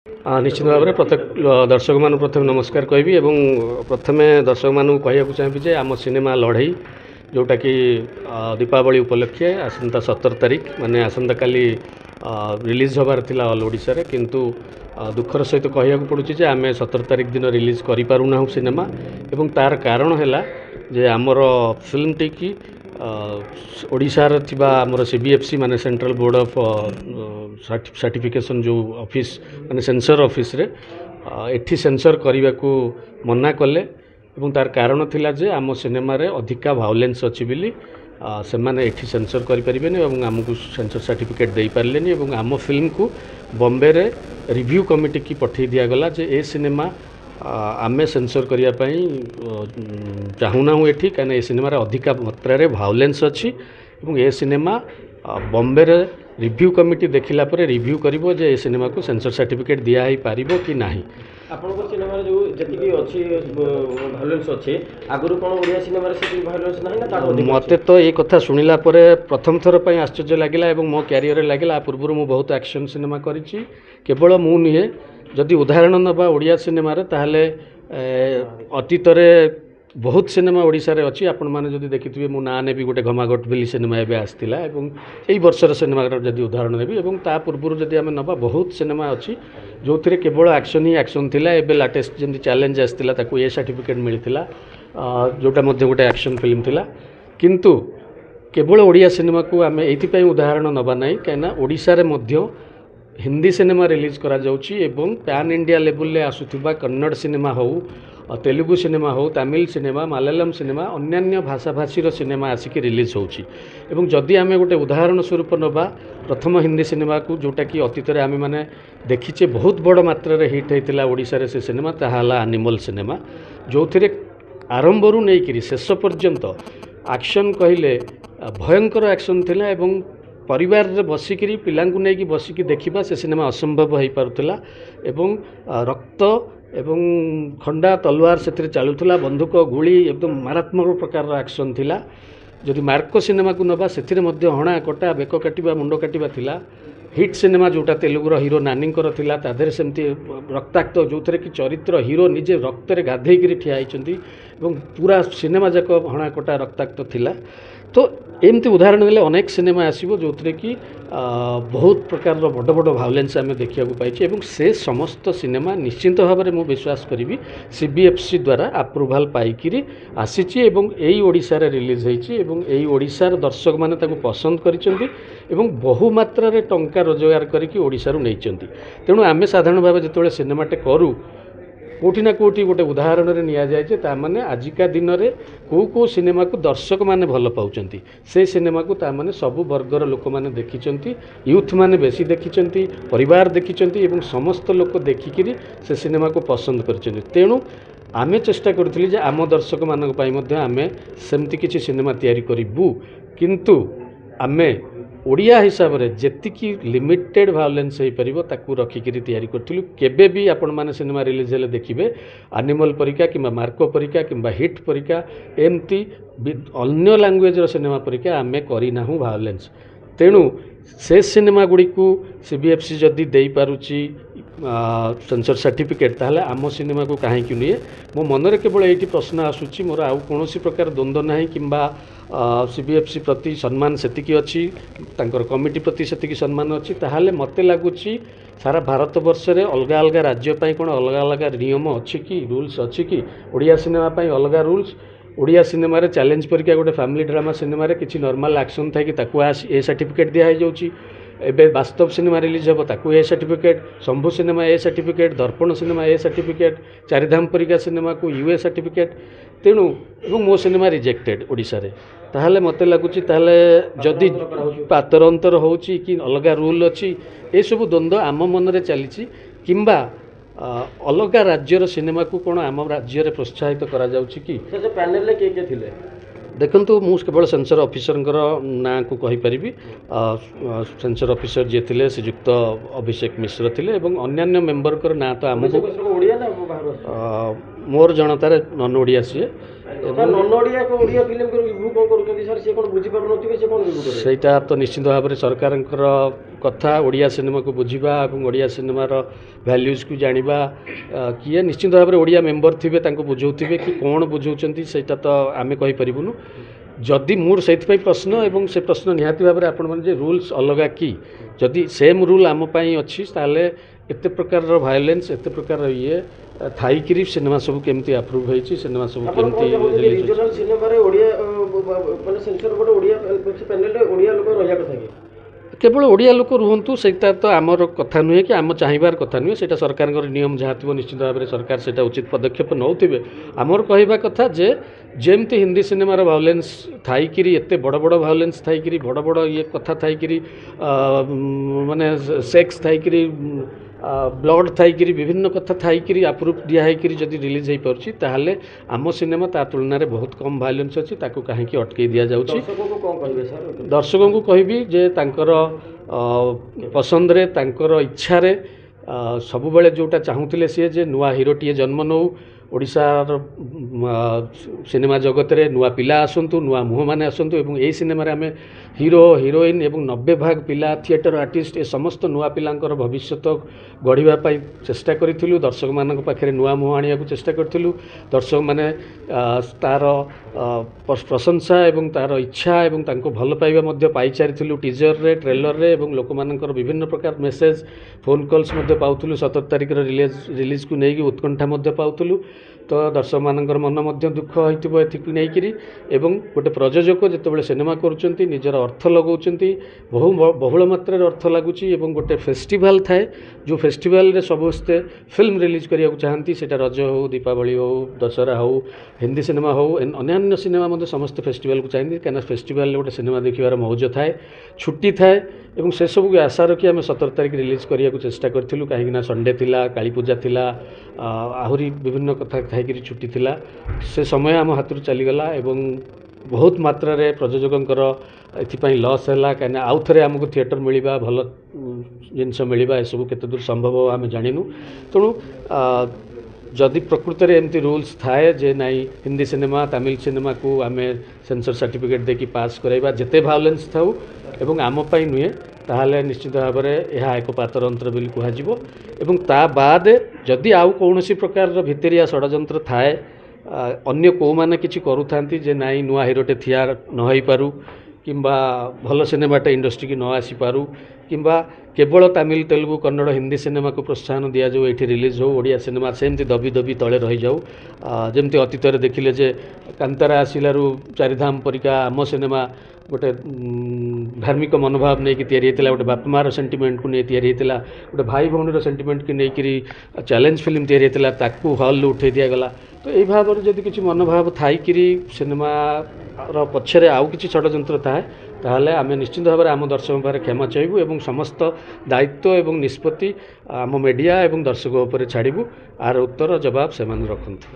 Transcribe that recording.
निश्चित भाव में प्रत्येक दर्शक मान प्रथम नमस्कार कहबी एवं प्रथमे दर्शक मानू कहूँ चाहिए जे आम सिनेमा लड़ई जोटा कि दीपावली उपलक्षे आसंता 17 तारिख माने आसंता काली रिलीज होबार थिला ऑल ओडिशा रे किंतु दुखर सहित कहया पड़ुछि जे आमे 17 तारिख दिन रिलीज करि पारुना सिनेमा एवं तार कारण हैला जे आमर फिल्म टी की ओडिशार थिबा आमर सीबीएफसी माने सेंट्रल बोर्ड ऑफ सर्टिफिकेशन जो ऑफिस माने सेंसर ऑफिस रे एठी सेंसर करने को मना कले एवं तार कारण थिला जे आम सिनेमा रे अधिका भायोलेंस अछि बिली से माने एठी सेंसर करि परिबेनी एवं आमको सेंसर सर्टिफिकेट दे पारलेनी एवं आम फिल्म को बॉम्बे रे रिव्यू कमिटी की पठै दिया गला जे ए सिनेमा आमे सेंसर करिया पई चाहूना हूँ एठी कने ए सिनेमा रे अधिका मात्रा रे भायोलेंस अछि एवं ए सिनेमा बॉम्बे रे रिव्यू कमिटी देखिला परे रिव्यू करिवो जे ए सिनेमा को सेंसर सर्टिफिकेट दिया ही पारिबो कि नाही। आपनको सिनेमा रे जो जति अछि भायोलेंस अछि आगुरु कोन ओडिया सिनेमा रे सेति भायोलेंस नाही ना तार अधिक मते तो ए कथा सुनिला परे प्रथम थर पई आश्चर्य लागिला एवं मो कैरियर रे लागिला पूर्व मु बहुत एक्शन सिनेमा करिछि केवल मु निहे जदि उदाहरण नबा ओडिया सिनेमा रे ताहले अतीत रे बहुत सिनेमा ओडिशा रे अछि आपण माने जदि देखिथिबे मु ना ने भी गोटे घमाघट बिली सिनेमा एबे आस्तिला एवं एई वर्षर सिनेमा जदि उदाहरण नेबी एवं ता पूर्व जदि आमे नबा बहुत सिनेमा अछि जोथिरे केवल एक्शन ही एक्शन थिला एबे लेटेस्ट जेंति चैलेंज आस्तिला ताकू ए सर्टिफिकेट मिलिथिला जोटा मध्ये गोटे एक्शन फिल्म थिला किंतु केवल ओडिया सिनेमा को आमे एथि पई उदाहरण नबा नै कायना ओडिशा रे मध्ये हिंदी सिनेमा रिलीज करा जाउची एवं पैन इंडिया लेवल ले आसुथिबा कन्नड़ सिनेमा हो तेलुगु सिनेमा हो तमिल सिनेमा मलयालम सिनेमा अन्यान्य भाषा भाषीर सिनेमा आसिक रिलीज होची एवं जदि आमे गोटे उदाहरण स्वरूप नबा प्रथम हिंदी सिनेमा को जोटा कि अतीत रे आमे माने देखिचे बहुत बड़ मात्रा रे हिट हेतिला ओडिशा रे से सिनेमा ताहाला एनिमल सिनेमा जोथिरे आरंभरू नै करी शेष पर्यंत एक्शन कहिले भयंकर एक्शन थिला एवं परिवार रे बसिकी पिलांकु नै कि बसिकी देखिबा से सिनेमा असंभव हो पारुथिला एवं रक्त एवं खंडा तलवार से चलुला बंदूक गुली एकदम मारात्मक प्रकार एक्शन थिला जदि मार्को सिनेमा को नबा से हणा कटा बेक काटिबा मुंड काटिबा थिला हिट सिनेमा जोटा तेलुगुर हीरो नानींकर थिला ताधरे सेमती रक्ताक्त जो थे कि चरित्र हीरो निजे रक्त रे गाधेइकरी ठिया होइचंती एवं पूरा सिनेमा जाक हणा कटा रक्ताक्त थिला तो एमती उदाहरण देले अनेक सिनेमा आसीबो जोथरे कि बहुत प्रकार बड़ बड़ भायोलेंस आमे देखिया को पाइछि एवं से समस्त सिनेमा निश्चित भाव में मु विश्वास करी सीबीएफसी द्वारा अप्रूवाल पाइकिरी आसीछि एवं एई ओडिशा रे रिलीज होइछि एवं एई ओडिशार दर्शक माने ताको पसंद करिसंती एवं बहु मात्रा रे टंका रोजगार करिकि ओडिशा रु नैचंती तेणु आमे साधारण भाव जेतेबेले सिनेमाटे करू कोठी ना कोठी गोटे उदाहरण रे निया जाय जे ता माने आजिका दिन रे को सिनेमा को दर्शक माने भल पाउचंती से सिनेमा को ता माने सब वर्गर लोक माने देखिचंती यूथ माने बेसी देखिचंती परिवार देखिचंती एवं समस्त लोक देखिकिरी से सिनेमा को पसंद करचंती तेणु आमे चेष्टा करथिली जे आम दर्शक मानक पई मध्ये आमे सेमती किछि सिनेमा तयारी करिबु किंतु आमे ओडिया हिसाब रे जेतिकी लिमिटेड भायोलेंस हो पारिबो ताकू रखिकिरी तयारी करथिलु केबे भी आपण माने सिनेमा रिलीज हेले देखिबे एनिमल परिका किंबा मार्को परिका किंबा हिट परिका एमती अन्य लैंग्वेज रो सिनेमा परिका आमे करी नाहु भायोलेंस तेणु से सिनेमा गुडी को सीबीएफसी जदी देई पारुची सेंसर सर्टिफिकेट ताहले आम सिनेमा को कहीं कि निए मो मनरे केवल एठी प्रश्न आसुची मोर आउ कोनोसी प्रकार द्वंद्व नाही किंबा सीबीएफसी प्रति सम्मान सेतिकी अछि तांकर कमिटी प्रति सेतिकी सम्मान अछि ताहले मते लागुची सारा भारत वर्ष रे अलग अलग राज्य पई कोन अलग अलग नियम अछि कि रूल्स अछि कि ओडिया सिनेमा पई अलग रूल्स ओडिया सिनेमा रे चैलेंज परिका गोटे फैमिली ड्रामा सिनेमा रे किछि नॉर्मल एक्शन थाई कि ताकू ए सर्टिफिकेट दिया जाउची एबे वास्तव सिनेमा रिलीज हो ताकू A certificate Shambhu cinema A certificate दर्पण cinema A certificate Chardham परिका cinema को यूए सर्टिफिकेट तेणु एवं मो सिनेमा रिजेक्टेड ओडिशा रे ताहले मते लागुची ताहले जदि पातर अंतर होउची कि अलग रूल अछि ए सब द्वंद्व आम मन रे चलीची किंबा अलग राज्यर सिनेमा को कोन आम राज्य रे प्रोत्साहित करा जाउची कि से पैनल ले के थिले देखंतु मु केवल सेंसर ऑफिसर ना को कहि परिबी सेंसर ऑफिसर जे थिले श्रीयुक्त अभिषेक मिश्र थिले एवं अन्यान्य मेंबर कर ना तो आम ओडिया ना बाहर मोर जनतार नन ओडिया सी नन ओडिया को ओडिया फिल्म को रिव्यू कोन करूछथि सर से कोन बुझी पार नथिबे से कोन रिव्यू करे सेटा तो निश्चित भाव में सरकार କଥା ଓଡ଼ିଆ ସିନେମାକୁ ବୁଝିବା ଏବଂ ଓଡ଼ିଆ ସିନେମାର ଭ୍ୟାଲ୍ୟୁଜକୁ ଜାଣିବା କିଏ ନିଶ୍ଚିତ ଭାବରେ ଓଡ଼ିଆ ମେମ୍ବର ଥିବେ ତାଙ୍କୁ ବୁଝାଉଥିବେ କି କ'ଣ ବୁଝାଉଛନ୍ତି ସେଇଟା ତ ଆମେ କହିପାରିବୁନୁ ଯଦି ମୋର ସେଇଥିପାଇଁ ପ୍ରଶ୍ନ ଏବଂ ସେ ପ୍ରଶ୍ନ ନିହାତି ଭାବରେ ଆପଣମାନେ ଯେ ରୁଲ୍ସ ଅଲଗା କି ଯଦି ସେମ୍ ରୁଲ୍ ଆମ ପାଇଁ ଅଛି ତାହେଲେ ଏତେ ପ୍ରକାରର ଭାୟୋଲେନ୍ସ ଏତେ ପ୍ରକାର ଇଏ ଥାଇକିରି ସିନେମା ସବୁ କେମିତି ଆପ୍ରୁଭ୍ ହେଇଛି ସିନେମା ସବୁ କେମିତି ରିଜନାଲ ସିନେମାରେ ଓଡ଼ିଆ ମାନେ ସେନ୍ସର ବୋର୍ଡ ଓଡ଼ିଆ ପ୍ୟାନେଲରେ ଓଡ଼ିଆ ଲୋକ ରହିବା କଥା କି କେବଳ ଓଡ଼ିଆ ଲୋକ ରୁହନ୍ତୁ ସେଇଟା ତ ଆମର କଥା ନୁହେଁ କି ଆମ ଚାହିଁବାର କଥା ନୁହେଁ ସେଇଟା ସରକାରଙ୍କର ନିୟମ ଯାହା ଥିବ ନିଶ୍ଚିତ ଭାବରେ ସରକାର ସେଇଟା ଉଚିତ ପଦକ୍ଷେପ ନେଉଥିବେ ଆମର କହିବା କଥା ଯେ ଯେମିତି ହିନ୍ଦୀ ସିନେମାର ଭାୟୋଲେନ୍ସ ଥାଇକିରି ଏତେ ବଡ଼ ବଡ଼ ଭାୟୋଲେନ୍ସ ଥାଇକିରି ବଡ଼ ବଡ଼ ଇଏ କଥା ଥାଇକିରି ମାନେ ସେକ୍ସ ଥାଇକିରି ବ୍ଲଡ୍ ଥାଇକିରି ବିଭିନ୍ନ କଥା ଥାଇକିରି ଆପ୍ରୁଭ୍ ଦିଆହେଇକିରି ଯଦି ରିଲିଜ୍ ହେଇପାରୁଛି ତାହେଲେ ଆମ ସିନେମା ତା ତୁଳନାରେ ବହୁତ କମ୍ ଭାୟୋଲେନ୍ସ ଅଛି ତାକୁ କାହିଁକି ଅଟକେଇ ଦିଆଯାଉଛି ଦର୍ଶକଙ୍କୁ କ'ଣ କହିବେ ସାର୍ ଦର୍ଶକଙ୍କୁ କହିବି ଯେ ତାଙ୍କର ପସନ୍ଦରେ ତାଙ୍କର ଇଚ୍ଛାରେ ସବୁବେଳେ ଯେଉଁଟା ଚାହୁଁଥିଲେ ସିଏ ଯେ ନୂଆ ହିରୋଟିଏ ଜନ୍ମ ନେଉ ଓଡ଼ିଶାର ସିନେମା ଜଗତରେ ନୂଆ ପିଲା ଆସନ୍ତୁ ନୂଆ ମୁହଁମାନେ ଆସନ୍ତୁ ଏବଂ ଏହି ସିନେମାରେ ଆମେ ହିରୋ ହିରୋଇନ୍ ଏବଂ 90% ପିଲା ଥିଏଟର ଆର୍ଟିଷ୍ଟ ଏ ସମସ୍ତ ନୂଆ ପିଲାଙ୍କର ଭବିଷ୍ୟତ ଗଢ଼ିବା ପାଇଁ ଚେଷ୍ଟା କରିଥିଲୁ ଦର୍ଶକମାନଙ୍କ ପାଖରେ ନୂଆ ମୁହଁ ଆଣିବାକୁ ଚେଷ୍ଟା କରିଥିଲୁ ଦର୍ଶକମାନେ ତା'ର ପ୍ରଶଂସା ଏବଂ ତା'ର ଇଚ୍ଛା ଏବଂ ତାଙ୍କୁ ଭଲ ପାଇବା ମଧ୍ୟ ପାଇଚାରିଥିଲୁ ଟିଜରରେ ଟ୍ରେଲରରେ ଏବଂ ଲୋକମାନଙ୍କର ବିଭିନ୍ନ ପ୍ରକାର ମେସେଜ ଫୋନ୍ କଲ୍ସ ମଧ୍ୟ ପାଉଥିଲୁ 17 ତାରିଖର ରିଲିଜ୍କୁ ନେଇକି ଉତ୍କଣ୍ଠା ମଧ୍ୟ ପାଉଥିଲୁ ତ ଦର୍ଶକମାନଙ୍କର ମନ ମଧ୍ୟ ଦୁଃଖ ହୋଇଥିବ ଏଥିକୁ ନେଇକିରି ଏବଂ ଗୋଟେ ପ୍ରଯୋଜକ ଯେତେବେଳେ ସିନେମା କରୁଛନ୍ତି ନିଜର ଅର୍ଥ ଲଗାଉଛନ୍ତି ବହୁଳ ମାତ୍ରାରେ ଅର୍ଥ ଲାଗୁଛି ଏବଂ ଗୋଟେ ଫେଷ୍ଟିଭାଲ ଥାଏ ଯେଉଁ ଫେଷ୍ଟିଭାଲରେ ସମସ୍ତେ ଫିଲ୍ମ ରିଲିଜ୍ କରିବାକୁ ଚାହାନ୍ତି ସେଇଟା ରଜ ହେଉ ଦୀପାବଳି ହେଉ ଦଶହରା ହେଉ ହିନ୍ଦୀ ସିନେମା ହେଉ ଅନ୍ୟାନ୍ୟ ସିନେମା ମଧ୍ୟ ସମସ୍ତେ ଫେଷ୍ଟିଭାଲକୁ ଚାହାନ୍ତି କାହିଁକିନା ଫେଷ୍ଟିଭାଲରେ ଗୋଟେ ସିନେମା ଦେଖିବାର ମଉଜ ଥାଏ ଛୁଟି ଥାଏ ଏବଂ ସେସବୁକୁ ଆଶା ରଖି ଆମେ 17 ତାରିଖ ରିଲିଜ୍ କରିବାକୁ ଚେଷ୍ଟା କରିଥିଲୁ କାହିଁକିନା ସଣ୍ଡେ ଥିଲା କାଳୀପୂଜା ଥିଲା ଆହୁରି ବିଭିନ୍ନ କଥା ଥାଇକିରି ଛୁଟି ଥିଲା ସେ ସମୟ ଆମ ହାତରୁ ଚାଲିଗଲା ଏବଂ ବହୁତ ମାତ୍ରାରେ ପ୍ରଯୋଜକଙ୍କର ଏଥିପାଇଁ ଲସ୍ ହେଲା କାହିଁକିନା ଆଉ ଥରେ ଆମକୁ ଥିଏଟର ମିଳିବା ଭଲ ଜିନିଷ ମିଳିବା ଏସବୁ କେତେ ଦୂର ସମ୍ଭବ ଆମେ ଜାଣିନୁ ତେଣୁ ଯଦି ପ୍ରକୃତରେ ଏମିତି ରୁଲ୍ସ ଥାଏ ଯେ ନାଇଁ ହିନ୍ଦୀ ସିନେମା ତାମିଲ ସିନେମାକୁ ଆମେ ସେନ୍ସର ସାର୍ଟିଫିକେଟ୍ ଦେଇକି ପାସ୍ କରାଇବା ଯେତେ ଭାୟୋଲେନ୍ସ ଥାଉ ଏବଂ ଆମ ପାଇଁ ନୁହେଁ ତାହେଲେ ନିଶ୍ଚିତ ଭାବରେ ଏହା ଏକ ପାତରଅନ୍ତର ବୋଲି କୁହାଯିବ ଏବଂ ତା ବାଦ ଯଦି ଆଉ କୌଣସି ପ୍ରକାରର ଭିତରିଆ ଷଡ଼ଯନ୍ତ୍ର ଥାଏ ଅନ୍ୟ କେଉଁମାନେ କିଛି କରୁଥାନ୍ତି ଯେ ନାଇଁ ନୂଆ ହିରୋଟେ ଠିଆ ନ ହେଇପାରୁ କିମ୍ବା ଭଲ ସିନେମାଟା ଇଣ୍ଡଷ୍ଟ୍ରିକି ନ ଆସିପାରୁ କିମ୍ବା କେବଳ ତାମିଲ ତେଲୁଗୁ କନ୍ନଡ଼ ହିନ୍ଦୀ ସିନେମାକୁ ପ୍ରୋତ୍ସାହନ ଦିଆଯାଉ ଏଠି ରିଲିଜ୍ ହେଉ ଓଡ଼ିଆ ସିନେମା ସେମିତି ଦବି ଦବି ତଳେ ରହିଯାଉ ଯେମିତି ଅତୀତରେ ଦେଖିଲେ ଯେ କାନ୍ତାରା ଆସିଲାରୁ ଚାରିଧାମ ପରିକା ଆମ ସିନେମା ଗୋଟେ ଧାର୍ମିକ ମନୋଭାବ ନେଇକି ତିଆରି ହେଇଥିଲା ଗୋଟେ ବାପା ମାଆର ସେଣ୍ଟିମେଣ୍ଟକୁ ନେଇ ତିଆରି ହେଇଥିଲା ଗୋଟେ ଭାଇ ଭଉଣୀର ସେଣ୍ଟିମେଣ୍ଟକୁ ନେଇକରି ଚ୍ୟାଲେଞ୍ଜ ଫିଲ୍ମ ତିଆରି ହେଇଥିଲା ତାକୁ ହଲ୍ରୁ ଉଠାଇ ଦିଆଗଲା ତ ଏଇ ଭାବରେ ଯଦି କିଛି ମନୋଭାବ ଥାଇକିରି ସିନେମାର ପଛରେ ଆଉ କିଛି ଷଡ଼ଯନ୍ତ୍ର ଥାଏ ତାହେଲେ ଆମେ ନିଶ୍ଚିତ ଭାବରେ ଆମ ଦର୍ଶକଙ୍କ ପାଖରେ କ୍ଷମା ଚାହିଁବୁ ଏବଂ ସମସ୍ତ ଦାୟିତ୍ୱ ଏବଂ ନିଷ୍ପତ୍ତି ଆମ ମିଡ଼ିଆ ଏବଂ ଦର୍ଶକ ଉପରେ ଛାଡ଼ିବୁ ଆର ଉତ୍ତର ଜବାବ ସେମାନେ ରଖନ୍ତୁ।